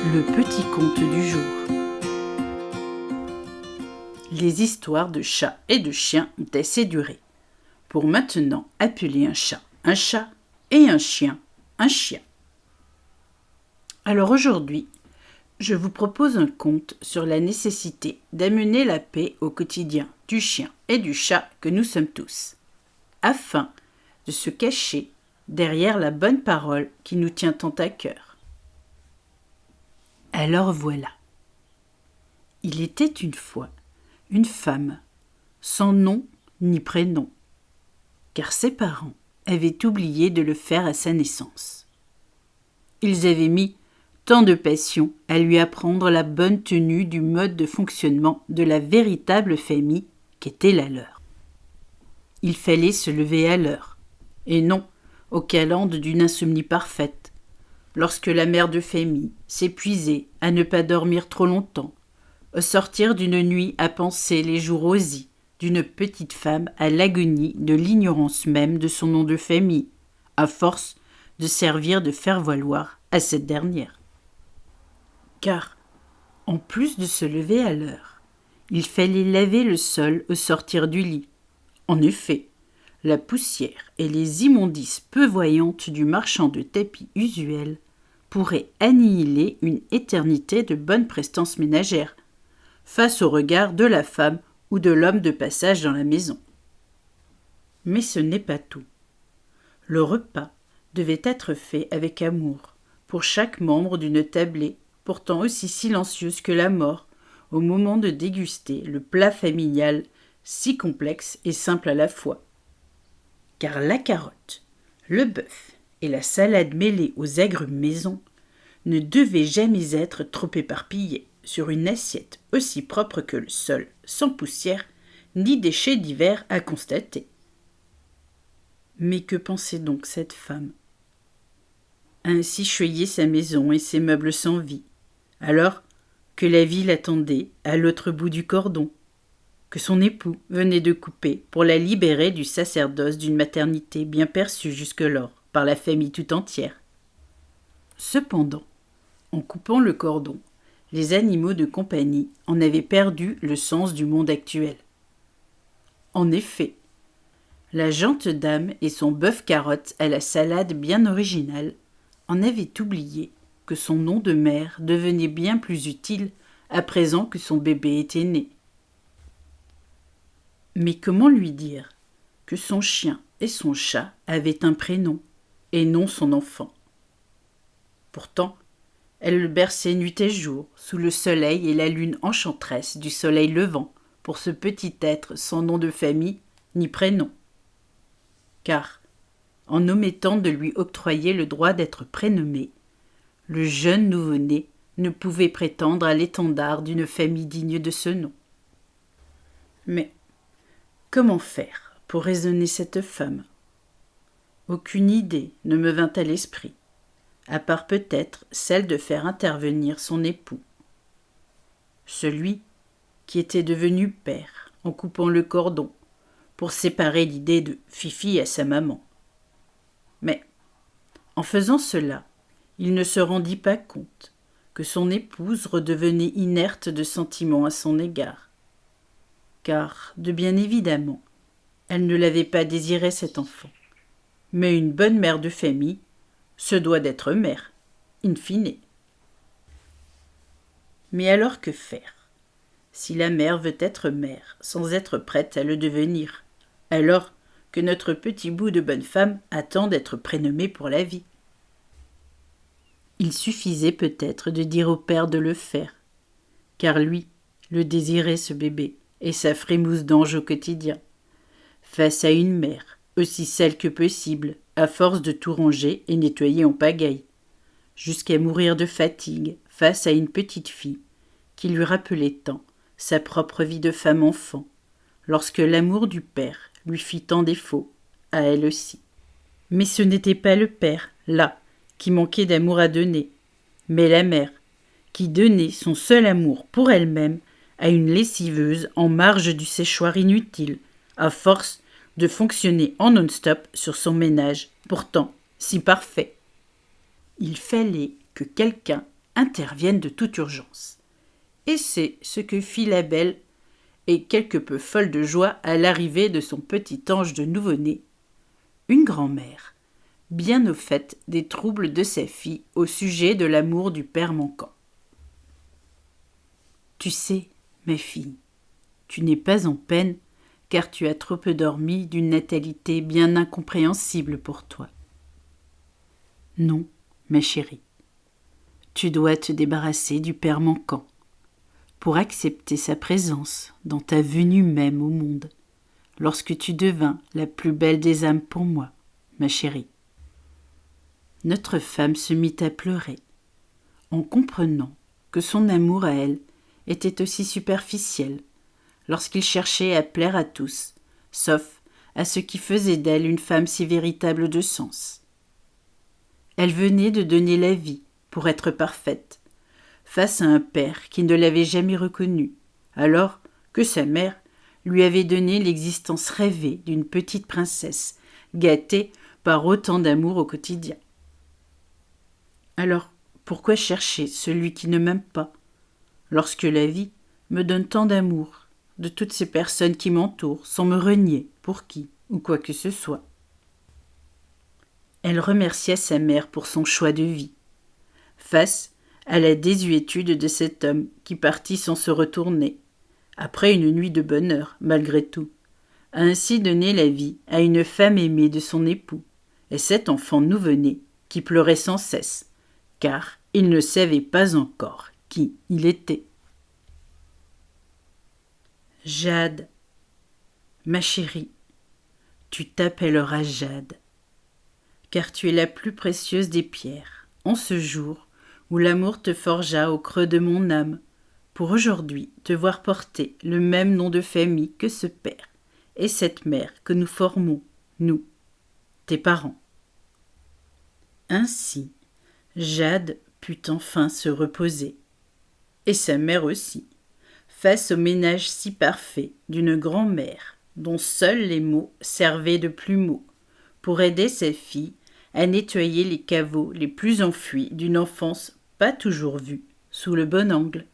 Le petit conte du jour. Les histoires de chats et de chiens ont assez duré. Pour maintenant appeler un chat et un chien un chien. Alors aujourd'hui, je vous propose un conte sur la nécessité d'amener la paix au quotidien du chien et du chat que nous sommes tous, afin de se cacher derrière la bonne parole qui nous tient tant à cœur. Alors voilà. Il était une fois une femme, sans nom ni prénom, car ses parents avaient oublié de le faire à sa naissance. Ils avaient mis tant de passion à lui apprendre la bonne tenue du mode de fonctionnement de la véritable famille qu'était la leur. Il fallait se lever à l'heure, et non aux calendes d'une insomnie parfaite, lorsque la mère de famille s'épuisait à ne pas dormir trop longtemps, au sortir d'une nuit à penser les jours rosis d'une petite femme à l'agonie de l'ignorance même de son nom de famille, à force de servir de faire-valoir à cette dernière. Car, en plus de se lever à l'heure, il fallait laver le sol au sortir du lit. En effet, la poussière et les immondices peu voyantes du marchand de tapis usuel pourraient annihiler une éternité de bonne prestance ménagère, face au regard de la femme ou de l'homme de passage dans la maison. Mais ce n'est pas tout. Le repas devait être fait avec amour pour chaque membre d'une tablée pourtant aussi silencieuse que la mort au moment de déguster le plat familial si complexe et simple à la fois. Car la carotte, le bœuf et la salade mêlée aux agrumes maison ne devaient jamais être trop éparpillés sur une assiette aussi propre que le sol, sans poussière ni déchets divers à constater. Mais que pensait donc cette femme ? Ainsi choyer sa maison et ses meubles sans vie, alors que la vie l'attendait à l'autre bout du cordon, que son époux venait de couper pour la libérer du sacerdoce d'une maternité bien perçue jusque-lors par la famille tout entière. Cependant, en coupant le cordon, les animaux de compagnie en avaient perdu le sens du monde actuel. En effet, la gente dame et son bœuf carotte à la salade bien originale en avaient oublié que son nom de mère devenait bien plus utile à présent que son bébé était né. Mais comment lui dire que son chien et son chat avaient un prénom, et non son enfant ? Pourtant, elle le berçait nuit et jour, sous le soleil et la lune enchanteresse du soleil levant, pour ce petit être sans nom de famille ni prénom. Car, en omettant de lui octroyer le droit d'être prénommé, le jeune nouveau-né ne pouvait prétendre à l'étendard d'une famille digne de ce nom. Mais comment faire pour raisonner cette femme ? Aucune idée ne me vint à l'esprit, à part peut-être celle de faire intervenir son époux. Celui qui était devenu père en coupant le cordon pour séparer l'idée de Fifi à sa maman. Mais, en faisant cela, il ne se rendit pas compte que son épouse redevenait inerte de sentiments à son égard. Car, de bien évidemment, elle ne l'avait pas désiré cet enfant. Mais une bonne mère de famille se doit d'être mère, in fine. Mais alors que faire ? Si la mère veut être mère sans être prête à le devenir, alors que notre petit bout de bonne femme attend d'être prénommé pour la vie. Il suffisait peut-être de dire au père de le faire, car lui le désirait ce bébé et sa frémousse d'ange au quotidien, face à une mère, aussi sale que possible, à force de tout ranger et nettoyer en pagaille, jusqu'à mourir de fatigue face à une petite fille qui lui rappelait tant sa propre vie de femme-enfant, lorsque l'amour du père lui fit tant défaut, à elle aussi. Mais ce n'était pas le père, là, qui manquait d'amour à donner, mais la mère, qui donnait son seul amour pour elle-même à une lessiveuse en marge du séchoir inutile, à force de fonctionner en non-stop sur son ménage, pourtant si parfait. Il fallait que quelqu'un interviennent de toute urgence. Et c'est ce que fit la belle, et quelque peu folle de joie à l'arrivée de son petit ange de nouveau-né, une grand-mère, bien au fait des troubles de sa fille au sujet de l'amour du père manquant. « Tu sais, ma fille, tu n'es pas en peine, car tu as trop peu dormi d'une natalité bien incompréhensible pour toi. Non, ma chérie, tu dois te débarrasser du père manquant, pour accepter sa présence dans ta venue même au monde, lorsque tu devins la plus belle des âmes pour moi, ma chérie. » Notre femme se mit à pleurer, en comprenant que son amour à elle était aussi superficiel, lorsqu'il cherchait à plaire à tous, sauf à ce qui faisait d'elle une femme si véritable de sens. Elle venait de donner la vie pour être parfaite, face à un père qui ne l'avait jamais reconnue, alors que sa mère lui avait donné l'existence rêvée d'une petite princesse, gâtée par autant d'amour au quotidien. Alors, pourquoi chercher celui qui ne m'aime pas, lorsque la vie me donne tant d'amour de toutes ces personnes qui m'entourent sans me renier pour qui ou quoi que ce soit? Elle remercia sa mère pour son choix de vie, face à la désuétude de cet homme qui partit sans se retourner, après une nuit de bonheur, malgré tout, a ainsi donné la vie à une femme aimée de son époux, et cet enfant nouveau-né qui pleurait sans cesse, car il ne savait pas encore qui il était. Jade, ma chérie, tu t'appelleras Jade, car tu es la plus précieuse des pierres, en ce jour où l'amour te forgea au creux de mon âme, pour aujourd'hui te voir porter le même nom de famille que ce père et cette mère que nous formons, nous, tes parents. Ainsi, Jade put enfin se reposer, et sa mère aussi, face au ménage si parfait d'une grand-mère dont seuls les mots servaient de plumeaux pour aider sa fille à nettoyer les caveaux les plus enfuis d'une enfance pas toujours vue sous le bon angle.